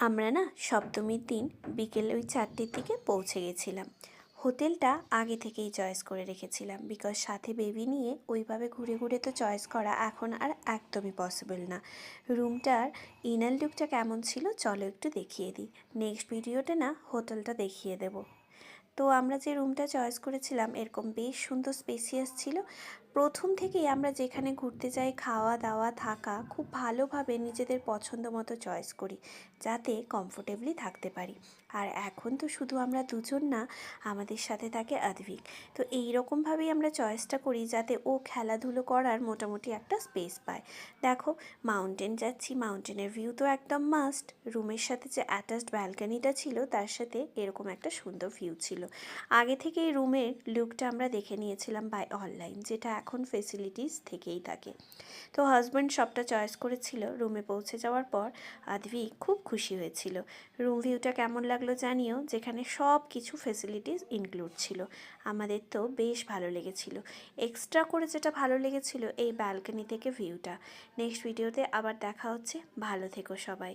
আমরা না সপ্তমীর দিন বিকেল ওই 4টের দিকে পৌঁছে গেছিলাম। হোটেলটা আগে থেকেই চয়েস করে রেখেছিলাম, বিকজ সাথে বেবি নিয়ে ওইভাবে ঘুরে ঘুরে তো চয়েস করা এখন আর একদমই পসিবল না। রুমটার ইনার লুকটা কেমন ছিল চলো একটু দেখিয়ে দিই। নেক্সট ভিডিওতে না হোটেলটা দেখিয়ে দেবো। তো আমরা যে রুমটা চয়েস করেছিলাম এরকম বেশ সুন্দর স্পেসিয়াস ছিল। প্রথম থেকেই আমরা যেখানে ঘুরতে যাই খাওয়া দাওয়া থাকা খুব ভালোভাবে নিজেদের পছন্দ মতো চয়েস করি, যাতে কমফোর্টেবলি থাকতে পারি। আর এখন তো শুধু আমরা দুজন না, আমাদের সাথে থাকে আদ্ভিক। তো এই রকমভাবেই আমরা চয়েসটা করি যাতে ও খেলাধুলো করার মোটামুটি একটা স্পেস পায়। দেখো, মাউন্টেন যাচ্ছি, মাউন্টেনের ভিউ তো একদম মাস্ট। রুমের সাথে যে অ্যাটাচড ব্যালকনিটা ছিল তার সাথে এরকম একটা সুন্দর ভিউ ছিল। আগে থেকেই রুমের লুকটা আমরা দেখে নিয়েছিলাম বাই অনলাইন, যেটা এখন ফেসিলিটিস থেকেই থাকে। তো হাজব্যান্ড সবটা চয়েস করেছিল। রুমে পৌঁছে যাওয়ার পর আদ্ভিক খুব খুশি হয়েছিল। রুম ভিউটা কেমন লাগলো জানিও, যেখানে সব কিছু ফেসিলিটিস ইনক্লুড ছিল। আমাদের তো বেশ ভালো লেগেছিল। এক্সট্রা করে যেটা ভালো লেগেছিল এই ব্যালকনি থেকে ভিউটা। নেক্সট ভিডিওতে আবার দেখা হচ্ছে। ভালো থেকো সবাই।